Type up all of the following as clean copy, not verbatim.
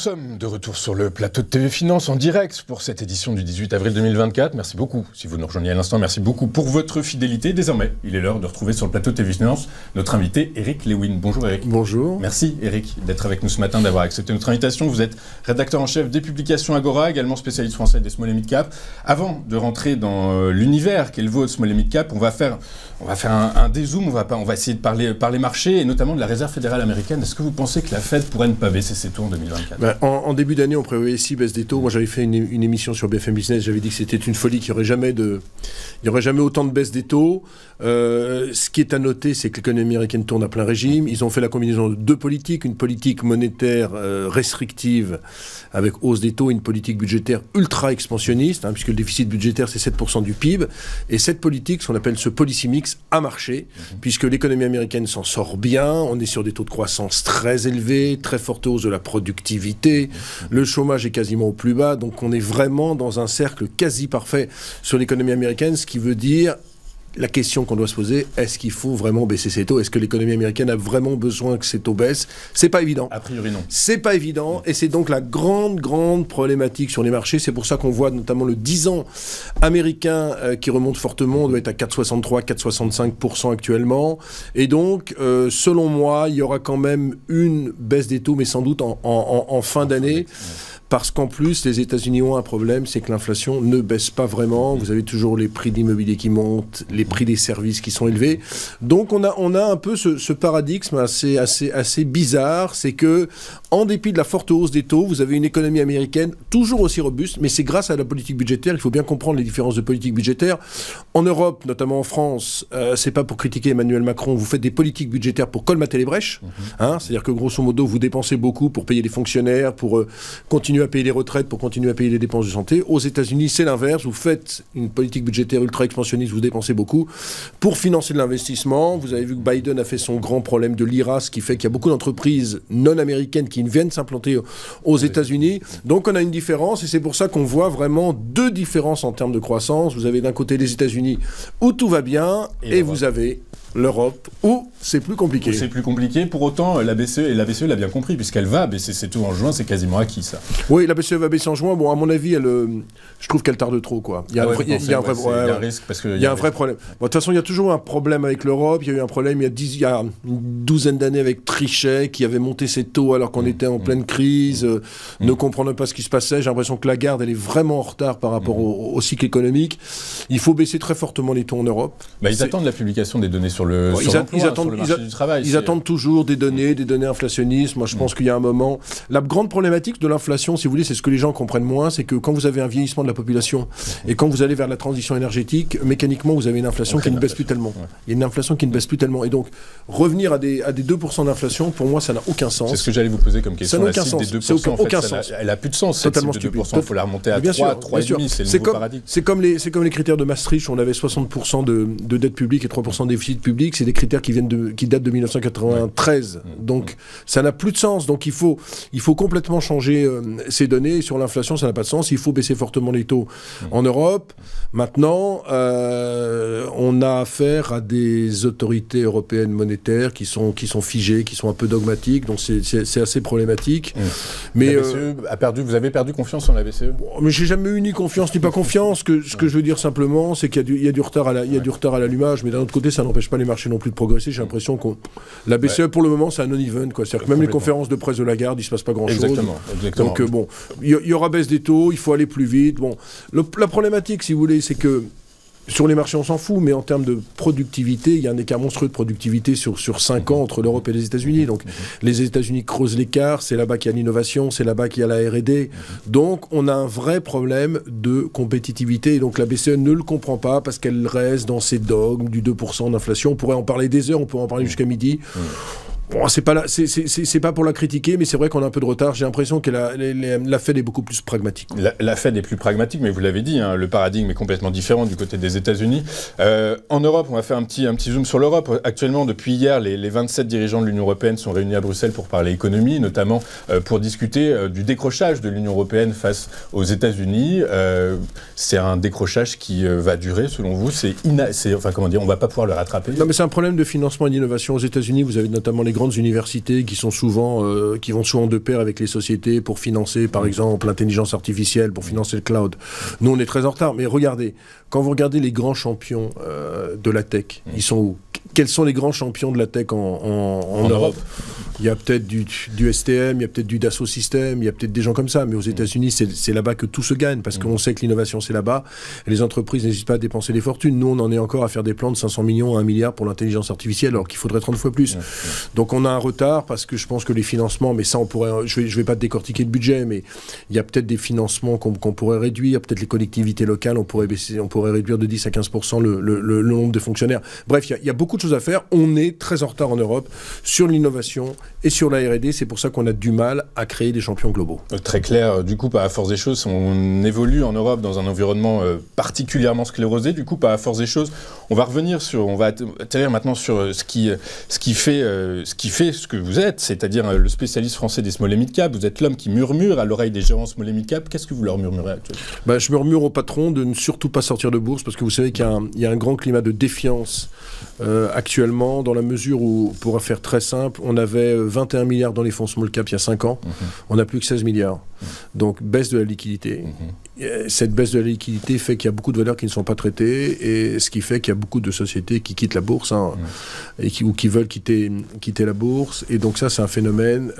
sommes de retour sur le plateau de TV Finance en direct pour cette édition du 18 avril 2024. Merci beaucoup, si vous nous rejoignez à l'instant, merci beaucoup pour votre fidélité. Désormais, il est l'heure de retrouver sur le plateau de TV Finance notre invité Eric Lewin. Bonjour Eric. Bonjour. Merci Eric d'être avec nous ce matin, d'avoir accepté notre invitation. Vous êtes rédacteur en chef des publications Agora, également spécialiste français des small et mid cap. Avant de rentrer dans l'univers qu'est le vôtre small et mid cap, on va faire un dézoom, on va essayer de parler marché et notamment de la Réserve fédérale américaine. Est-ce que vous pensez que la Fed pourrait ne pas baisser ses taux en 2024 ? En début d'année, on prévoyait 6 baisses des taux. Moi, j'avais fait une émission sur BFM Business. J'avais dit que c'était une folie, qu'il n'y aurait jamais autant de baisses des taux. Ce qui est à noter, c'est que l'économie américaine tourne à plein régime. Ils ont fait la combinaison de deux politiques. Une politique monétaire restrictive avec hausse des taux et une politique budgétaire ultra expansionniste, puisque le déficit budgétaire, c'est 7% du PIB. Et cette politique, ce qu'on appelle ce policy mix, a marché, puisque l'économie américaine s'en sort bien. On est sur des taux de croissance très élevés, très forte hausse de la productivité. Le chômage est quasiment au plus bas. Donc on est vraiment dans un cercle quasi parfait sur l'économie américaine, ce qui veut dire... La question qu'on doit se poser, est-ce qu'il faut vraiment baisser ses taux? Est-ce que l'économie américaine a vraiment besoin que ses taux baissent? C'est pas évident. A priori, non. C'est pas évident, et c'est donc la grande problématique sur les marchés. C'est pour ça qu'on voit notamment le 10 ans américain qui remonte fortement, on doit être à 4,63, 4,65% actuellement. Et donc, selon moi, il y aura quand même une baisse des taux, mais sans doute en fin d'année. Parce qu'en plus, les États-Unis ont un problème, c'est que l'inflation ne baisse pas vraiment. Vous avez toujours les prix d'immobilier qui montent, les prix des services qui sont élevés. Donc on a un peu ce paradigme assez bizarre, c'est que en dépit de la forte hausse des taux, vous avez une économie américaine toujours aussi robuste, mais c'est grâce à la politique budgétaire. Il faut bien comprendre les différences de politique budgétaire. En Europe, notamment en France, c'est pas pour critiquer Emmanuel Macron, vous faites des politiques budgétaires pour colmater les brèches. C'est-à-dire que grosso modo, vous dépensez beaucoup pour payer les fonctionnaires, pour continuer à payer les retraites, pour continuer à payer les dépenses de santé. Aux États-Unis, c'est l'inverse. Vous faites une politique budgétaire ultra expansionniste, vous dépensez beaucoup pour financer de l'investissement. Vous avez vu que Biden a fait son grand problème de l'IRA, ce qui fait qu'il y a beaucoup d'entreprises non américaines qui viennent s'implanter aux États-Unis. Donc on a une différence, et c'est pour ça qu'on voit vraiment deux différences en termes de croissance. Vous avez d'un côté les États-Unis où tout va bien, et vous avez l'Europe où c'est plus compliqué. C'est plus compliqué. Pour autant, la BCE l'a bien compris, puisqu'elle va baisser ses taux en juin, c'est quasiment acquis, ça. Oui, la BCE va baisser en juin. Bon, à mon avis, je trouve qu'elle tarde trop, quoi. Il y a un risque, parce qu'il y a un vrai problème. Bon, de toute façon, il y a toujours un problème avec l'Europe. Il y a eu un problème il y a une douzaine d'années avec Trichet, qui avait monté ses taux alors qu'on était en pleine crise, ne comprenant pas ce qui se passait. J'ai l'impression que Lagarde, elle est vraiment en retard par rapport au cycle économique. Il faut baisser très fortement les taux en Europe. Ils attendent la publication des données sur le marché du travail. Ils attendent toujours des données inflationnistes. Moi, je pense qu'il y a un moment... La grande problématique de l'inflation, si vous voulez, c'est ce que les gens comprennent moins, c'est que quand vous avez un vieillissement de la population et quand vous allez vers la transition énergétique, mécaniquement, vous avez une inflation qui ne baisse plus tellement. Il y a une inflation qui ne baisse plus tellement. Et donc, revenir à des 2% d'inflation, pour moi, ça n'a aucun sens. C'est ce que j'allais vous poser comme question. Ça n'a aucun sens. Des 2%, aucun sens. Elle n'a plus de sens, totalement cette cible de 2%. stupide. Il faut la remonter à 3, 3,5, c'est le nouveau paradigme. C'est comme les critères de Maastricht, où on avait 60% de dette publique et 3% de déficit public. C'est des critères qui datent de 1993. Donc, ça n'a plus de sens. Donc, il faut complètement changer ces données. Sur l'inflation, ça n'a pas de sens. Il faut baisser fortement les taux en Europe. Maintenant, on a affaire à des autorités européennes monétaires qui sont figées, qui sont un peu dogmatiques. Donc, c'est assez problématique. Mais, la BCE a perdu. Vous avez perdu confiance en la BCE? Mais j'ai jamais eu ni confiance ni pas confiance. Ce que je veux dire simplement, c'est qu'il y a du retard à l'allumage. Mais d'un autre côté, ça n'empêche pas les marchés non plus de progresser. J'ai l'impression que la BCE, pour le moment, c'est un non-event. C'est-à-dire que même les conférences de presse de Lagarde, il ne se passe pas grand-chose. Exactement. Donc, bon, il y aura baisse des taux, il faut aller plus vite. Bon, la problématique, si vous voulez, c'est que sur les marchés, on s'en fout, mais en termes de productivité, il y a un écart monstrueux de productivité sur 5 ans entre l'Europe et les États-Unis. Donc, les États-Unis creusent l'écart, c'est là-bas qu'il y a l'innovation, c'est là-bas qu'il y a la R&D. Donc, on a un vrai problème de compétitivité. Et donc, la BCE ne le comprend pas parce qu'elle reste dans ses dogmes du 2% d'inflation. On pourrait en parler des heures, on pourrait en parler jusqu'à midi. Bon, c'est pas pour la critiquer, mais c'est vrai qu'on a un peu de retard. J'ai l'impression que la Fed est beaucoup plus pragmatique. La Fed est plus pragmatique, mais vous l'avez dit, le paradigme est complètement différent du côté des États-Unis. En Europe, on va faire un petit zoom sur l'Europe. Actuellement, depuis hier, les 27 dirigeants de l'Union européenne sont réunis à Bruxelles pour parler économie, notamment pour discuter du décrochage de l'Union européenne face aux États-Unis. C'est un décrochage qui va durer, selon vous. On va pas pouvoir le rattraper. Non, mais c'est un problème de financement et d'innovation aux États-Unis. Vous avez notamment les grandes universités qui vont souvent de pair avec les sociétés pour financer, par exemple, l'intelligence artificielle, pour financer le cloud. Nous, on est très en retard, mais regardez, quand vous regardez les grands champions de la tech, ils sont où? Quels sont les grands champions de la tech en Europe? Il y a peut-être du STM, il y a peut-être du Dassault Systèmes, il y a peut-être des gens comme ça, mais aux États-Unis, c'est là-bas que tout se gagne, parce qu'on sait que l'innovation, c'est là-bas. Et les entreprises n'hésitent pas à dépenser des fortunes. Nous, on en est encore à faire des plans de 500 millions à 1 milliard pour l'intelligence artificielle, alors qu'il faudrait 30 fois plus. Donc on a un retard, parce que je pense que les financements, mais ça, je vais pas décortiquer le budget, mais il y a peut-être des financements qu'on pourrait réduire, peut-être les collectivités locales, on pourrait réduire de 10 à 15% le nombre de fonctionnaires. Bref, il y a beaucoup de choses à faire. On est très en retard en Europe sur l'innovation et sur la R&D. C'est pour ça qu'on a du mal à créer des champions globaux. Très clair. Du coup, pas à force des choses, on évolue en Europe dans un environnement particulièrement sclérosé. Du coup, pas à force des choses, on va atterrir maintenant sur ce qui fait ce que vous êtes, c'est-à-dire le spécialiste français des small et mid cap. Vous êtes l'homme qui murmure à l'oreille des gérants small et mid cap. Qu'est-ce que vous leur murmurez actuellement? Je murmure au patron de ne surtout pas sortir de bourse, parce que vous savez qu'il y a un grand climat de défiance actuellement, dans la mesure où, pour faire très simple, on avait 21 milliards dans les fonds small cap il y a 5 ans, on n'a plus que 16 milliards. Donc baisse de la liquidité. Cette baisse de la liquidité fait qu'il y a beaucoup de valeurs qui ne sont pas traitées, et ce qui fait qu'il y a beaucoup de sociétés qui quittent la bourse, ou qui veulent quitter la bourse. Et donc ça, c'est un phénomène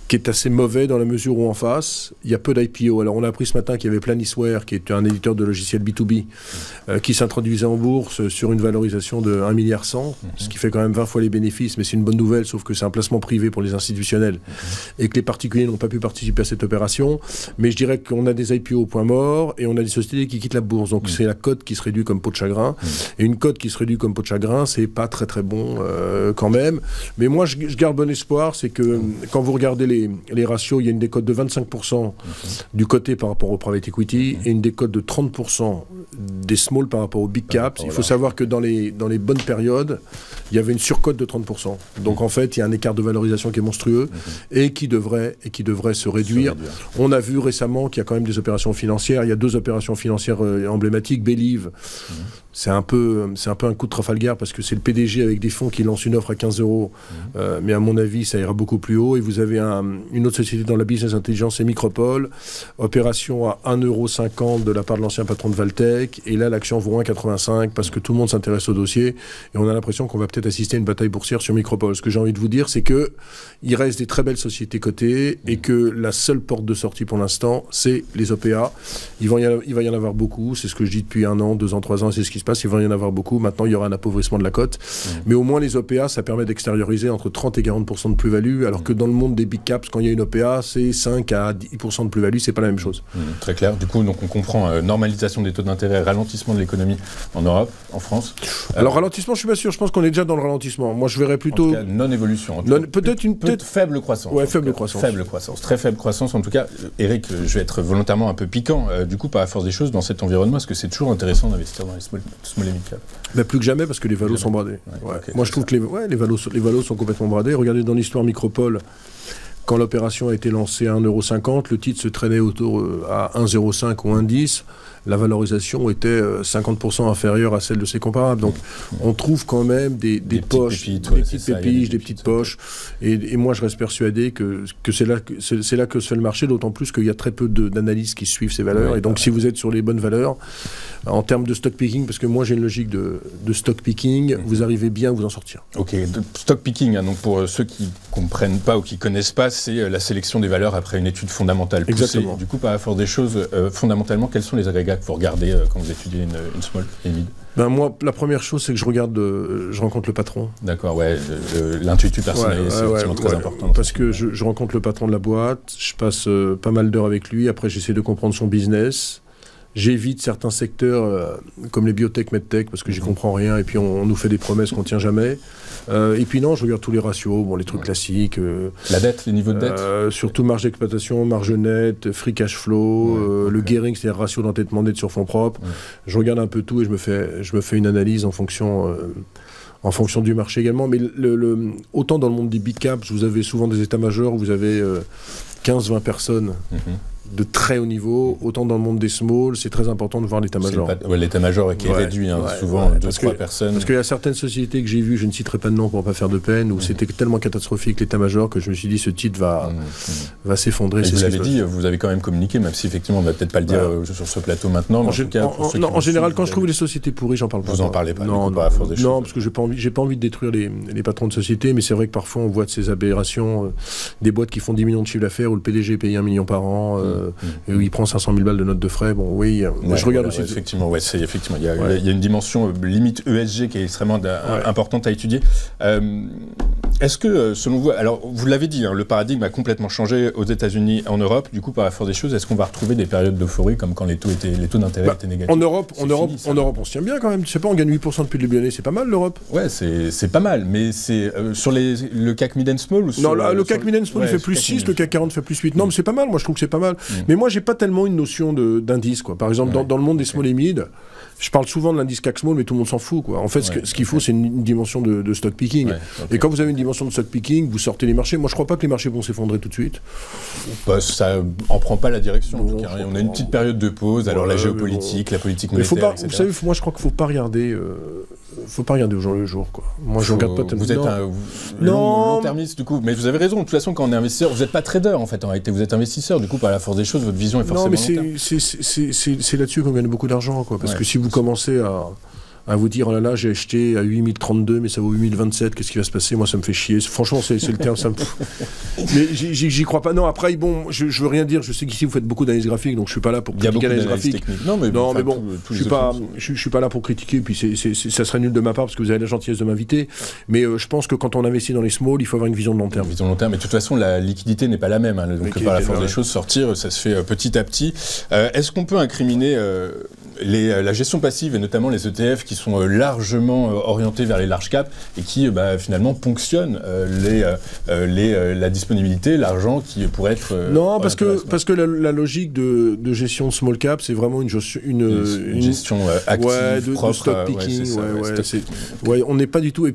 qui est assez mauvais, dans la mesure où en face, il y a peu d'IPO. Alors on a appris ce matin qu'il y avait Planisware, qui est un éditeur de logiciels B2B, qui s'introduisait en bourse sur une valorisation de 1,1 milliard, ce qui fait quand même 20 fois les bénéfices, mais c'est une bonne nouvelle, sauf que c'est un placement privé pour les institutionnels, et que les particuliers n'ont pas pu participer à cette opération. Mais je dirais qu'on a des IPO au point mort, et on a des sociétés qui quittent la bourse. Donc c'est la cote qui se réduit comme peau de chagrin, et une cote qui se réduit comme peau de chagrin, c'est pas très très bon quand même. Mais moi, je garde bon espoir, c'est que quand vous regardez les ratios, il y a une décote de 25% du coté par rapport au private equity, et une décote de 30% des small par rapport au big cap. Il faut savoir que dans les bonnes périodes, il y avait une surcote de 30%. Donc en fait, il y a un écart de valorisation qui est monstrueux, et qui devrait se réduire. On a vu récemment qu'il y a quand même des opérations financières. Il y a 2 opérations financières emblématiques. Believe, c'est un peu un coup de Trafalgar, parce que c'est le PDG avec des fonds qui lance une offre à 15 €. Mais à mon avis, ça ira beaucoup plus haut. Et vous avez une autre société dans la business intelligence, c'est Micropole. Opération à 1,50 € de la part de l'ancien patron de Valtech. Et là, l'action vaut 1,85 €, parce que tout le monde s'intéresse au dossier. Et on a l'impression qu'on va peut-être assister à une bataille boursière sur Micropole. Ce que j'ai envie de vous dire, c'est qu'il reste des très belles sociétés cotées, et que la seule porte de sortie pour l'instant, c'est les OPA. Il va y en avoir beaucoup. C'est ce que je dis depuis 1 an, 2 ans, 3 ans. C'est ce qui se passe. Il va y en avoir beaucoup. Maintenant, il y aura un appauvrissement de la cote. Mais au moins, les OPA, ça permet d'extérioriser entre 30 et 40% de plus-value, alors que dans le monde des big caps, quand il y a une OPA, c'est 5 à 10% de plus-value. C'est pas la même chose. Très clair. Du coup, donc on comprend normalisation des taux d'intérêt, ralentissement de l'économie en Europe, en France. Alors, ralentissement, je suis pas sûr. Je pense qu'on est déjà dans le ralentissement. Moi, je verrais plutôt... En tout cas, non-évolution. Peut-être faible croissance. Ouais, faible croissance. Faible croissance. Très faible croissance. En tout cas, Eric, je vais être volontairement un peu piquant. Du coup, par la force des choses, dans cet environnement, est-ce que c'est toujours intéressant d'investir dans les small et mid cap? Plus que jamais, parce que les valos sont bradés. Okay, moi, je trouve que les valos sont complètement bradés. Regardez dans l'histoire Micropole, quand l'opération a été lancée à 1,50 €, le titre se traînait autour à 1,05 ou 1,10 €. La valorisation était 50% inférieure à celle de ses comparables. Donc on trouve quand même des poches, des petites pépiches, des petites poches. Et moi, je reste persuadé que c'est là que se fait le marché, d'autant plus qu'il y a très peu d'analystes qui suivent ces valeurs. Et donc, si vous êtes sur les bonnes valeurs, en termes de stock picking, parce que moi, j'ai une logique de stock picking, vous arrivez bien à vous en sortir. Ok, stock picking, donc pour ceux qui ne comprennent pas ou qui ne connaissent pas, c'est la sélection des valeurs après une étude fondamentale poussée. Exactement. Du coup, par la force des choses, fondamentalement, quels sont les agrégats que vous regardez quand vous étudiez une small et mid? Moi, la première chose, c'est que je rencontre le patron. D'accord, ouais, l'intuitu personnel, c'est effectivement très important. Parce que je rencontre le patron de la boîte, je passe pas mal d'heures avec lui, après j'essaie de comprendre son business. J'évite certains secteurs comme les biotech, medtech, parce que j'y comprends rien, et puis on nous fait des promesses qu'on ne tient jamais. Et puis non, je regarde tous les ratios, les trucs classiques. La dette, les niveaux de dette surtout marge d'exploitation, marge nette, free cash flow, le gearing, c'est-à-dire ratio d'endettement net sur fonds propres. Je regarde un peu tout et je me fais une analyse en fonction du marché également. Mais autant dans le monde des big caps, vous avez souvent des états-majors où vous avez 15-20 personnes de très haut niveau, autant dans le monde des small, c'est très important de voir l'état-major. L'état-major qui est réduit, souvent 2-3 personnes. Parce qu'il y a certaines sociétés que j'ai vues, je ne citerai pas de nom pour ne pas faire de peine, où c'était tellement catastrophique l'état-major que je me suis dit ce titre va s'effondrer. Vous l'avez dit, vous avez quand même communiqué, même si effectivement on ne va peut-être pas le dire sur ce plateau maintenant. En général, quand je trouve les sociétés pourries, j'en parle pas. Vous n'en parlez pas, non, à force des choses. Non, parce que j'ai pas envie de détruire les patrons de société, mais c'est vrai que parfois on voit de ces aberrations, des boîtes qui font 10 millions de chiffre d'affaires, où le PDG paye 1 million par an, et où il prend 500 000 balles de notes de frais. Bon, oui, je regarde aussi. Effectivement, il y a une dimension limite ESG qui est extrêmement importante à étudier. Est-ce que, selon vous, alors vous l'avez dit, le paradigme a complètement changé aux États-Unis, en Europe. Du coup, par la force des choses, est-ce qu'on va retrouver des périodes d'euphorie comme quand les taux d'intérêt étaient négatifs? En Europe, on se tient bien quand même. Tu sais pas, on gagne 8% depuis le début de l'année, c'est pas mal l'Europe. Ouais, c'est pas mal, mais c'est sur le CAC Mid and Small ou non, le CAC Mid and Small il fait plus 6, le CAC 40 fait plus 8. Non, mais c'est pas mal, moi je trouve que c'est pas mal. Mais moi j'ai pas tellement une notion d'indice, quoi. Par exemple, dans le monde des small et mid, je parle souvent de l'indice CAC Small, mais tout le monde s'en fout, quoi. En fait, ce qu'il faut, c'est une dimension de stock picking. Et quand vous avez une dimension de stock picking, vous sortez les marchés. Moi, je crois pas que les marchés vont s'effondrer tout de suite. Ça en prend pas la direction. En tout cas. On a une petite période de pause. Alors la géopolitique, la politique monétaire, etc. Vous savez, moi, je crois qu'il faut pas regarder au jour le jour, quoi. Moi, je regarde pas tellement. Vous êtes un long-termiste, du coup. Mais vous avez raison. De toute façon, quand on est investisseur, vous n'êtes pas trader, en fait. En réalité, vous êtes investisseur. Du coup, par la force des choses, votre vision est forcément long terme. C'est là-dessus qu'on gagne beaucoup d'argent, quoi. Parce que si vous commencez à vous dire, oh là là, j'ai acheté à 8032, mais ça vaut 8027, qu'est-ce qui va se passer? Moi, ça me fait chier. Franchement, c'est le terme. Mais j'y crois pas. Non, après, bon, je veux rien dire. Je sais qu'ici, vous faites beaucoup d'analyses graphiques, donc je suis pas là pour critiquer l'analyse graphique. Non, mais bon, je suis pas là pour critiquer, puis ça serait nul de ma part, parce que vous avez la gentillesse de m'inviter. Mais je pense que quand on investit dans les small, il faut avoir une vision de long terme. Une vision de long terme, mais de toute façon, la liquidité n'est pas la même. Donc, par la force des choses, sortir, ça se fait petit à petit. Est-ce qu'on peut incriminer la gestion passive, et notamment les ETF qui sont largement orientés vers les large caps et qui finalement ponctionnent la disponibilité, l'argent qui pourrait être... non, parce que la logique de gestion de small cap, c'est vraiment une gestion active, de stock picking. On n'est pas du tout...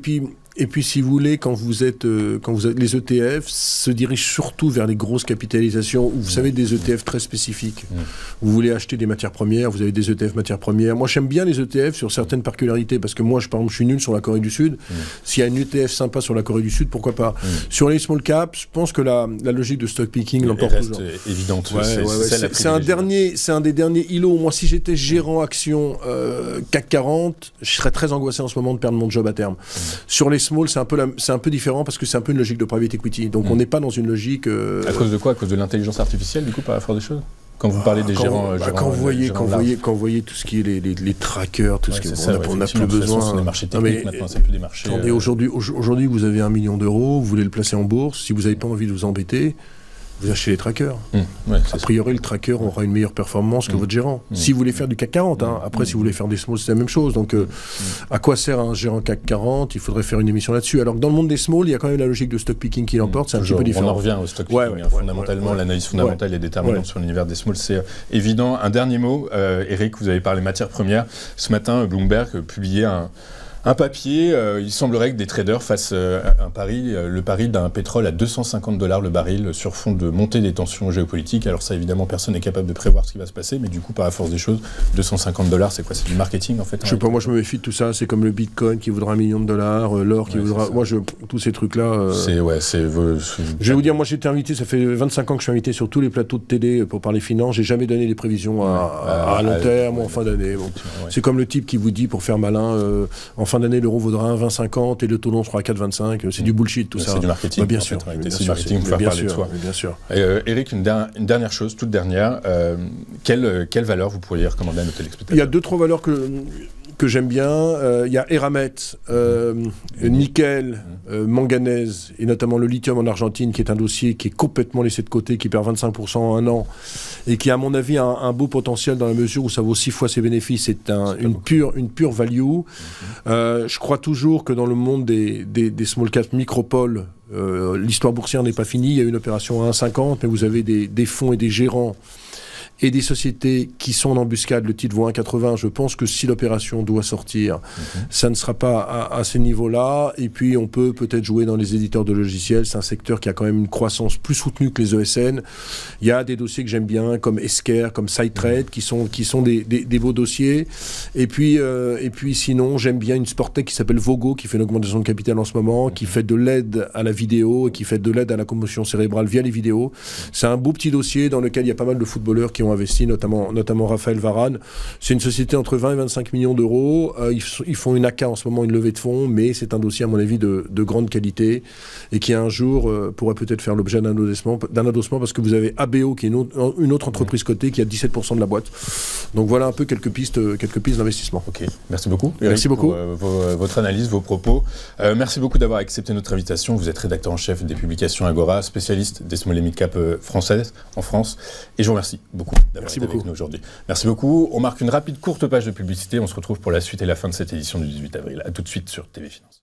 Et puis, si vous voulez, quand vous êtes les ETF se dirigent surtout vers les grosses capitalisations, où vous savez, des ETF très spécifiques. Vous voulez acheter des matières premières, vous avez des ETF matières premières. Moi, j'aime bien les ETF sur certaines particularités, parce que moi, par exemple, je suis nul sur la Corée du Sud. S'il y a une ETF sympa sur la Corée du Sud, pourquoi pas? Sur les small caps, je pense que la logique de stock picking l'emporte toujours. Évidente. C'est un des derniers îlots. Moi, si j'étais gérant action CAC 40, je serais très angoissé en ce moment de perdre mon job à terme. Sur les small, c'est un peu différent parce que c'est un peu une logique de private equity. Donc on n'est pas dans une logique... À cause de quoi? À cause de l'intelligence artificielle, du coup, par la force des choses? Quand vous parlez des gérants... Quand vous voyez tout ce qui est les trackers, tout ce qui est... On n'a plus besoin... Ce sont des marchés techniques maintenant, c'est plus des marchés... Attendez, aujourd'hui, vous avez 1 million d'euros, vous voulez le placer en bourse, si vous n'avez pas envie de vous embêter, vous achetez les trackers. A priori, le tracker aura une meilleure performance que votre gérant. Si vous voulez faire du CAC 40, après, si vous voulez faire des small, c'est la même chose. Donc, à quoi sert un gérant CAC 40? Il faudrait faire une émission là-dessus. Alors que dans le monde des small, il y a quand même la logique de stock picking qui l'emporte. C'est un petit peu différent. On en revient au stock picking. Fondamentalement, l'analyse fondamentale est déterminante sur l'univers des small. C'est évident. Un dernier mot, Eric, vous avez parlé matières premières. Ce matin, Bloomberg publiait un papier, il semblerait que des traders fassent le pari d'un pétrole à $250 le baril sur fond de montée des tensions géopolitiques. Alors ça, évidemment, personne n'est capable de prévoir ce qui va se passer, mais du coup, par la force des choses, $250, c'est quoi? C'est du marketing, en fait? Je sais pas, moi je me méfie de tout ça. C'est comme le Bitcoin qui voudra $1 million, l'or qui voudra... Moi, tous ces trucs-là... Je vais vous dire, moi j'étais invité, ça fait 25 ans que je suis invité sur tous les plateaux de télé pour parler finance. J'ai jamais donné des prévisions à long terme ou en fin d'année. C'est comme le type qui vous dit, pour faire malin, en fin d'année, l'euro vaudra 1,2050 et le taux long sera à 4,25. C'est du bullshit, tout ça. C'est du marketing. Bien sûr. C'est du marketing pour faire parler de soi. Bien sûr. Eric, une dernière chose, toute dernière. Quelle valeur vous pourriez recommander à nos téléspectateurs? Il y a 2-3 valeurs que j'aime bien. Il y a Eramet, nickel, manganèse, et notamment le lithium en Argentine, qui est un dossier qui est complètement laissé de côté, qui perd 25% en un an, et qui, à mon avis, a un beau potentiel dans la mesure où ça vaut 6 fois ses bénéfices. C'est une pure value. Je crois toujours que dans le monde des small cap micropoles, l'histoire boursière n'est pas finie. Il y a une opération à 1,50, mais vous avez des fonds et des gérants et des sociétés qui sont en embuscade, le titre vaut 1,80, je pense que si l'opération doit sortir, ça ne sera pas à ce niveau-là. Et puis on peut peut-être jouer dans les éditeurs de logiciels, c'est un secteur qui a quand même une croissance plus soutenue que les ESN. Il y a des dossiers que j'aime bien, comme Esker, comme SideTrade, qui sont des beaux dossiers. Et puis sinon, j'aime bien une Sportec qui s'appelle Vogo, qui fait une augmentation de capital en ce moment, qui fait de l'aide à la vidéo, et qui fait de l'aide à la commotion cérébrale via les vidéos. C'est un beau petit dossier dans lequel il y a pas mal de footballeurs qui ont investi, notamment Raphaël Varane. C'est une société entre 20 et 25 millions d'euros. Ils font une AK en ce moment, une levée de fonds, mais c'est un dossier, à mon avis, de grande qualité et qui, un jour, pourrait peut-être faire l'objet d'un adossement parce que vous avez ABO, qui est une autre entreprise cotée, qui a 17% de la boîte. Donc voilà un peu quelques pistes d'investissement. Ok, merci beaucoup. Merci beaucoup. Pour votre analyse, vos propos. Merci beaucoup d'avoir accepté notre invitation. Vous êtes rédacteur en chef des publications Agora, spécialiste des small et mid cap françaises en France. Et je vous remercie beaucoup d'avoir été avec nous aujourd'hui. Merci beaucoup. On marque une rapide courte page de publicité. On se retrouve pour la suite et la fin de cette édition du 18 avril. A tout de suite sur TV Finance.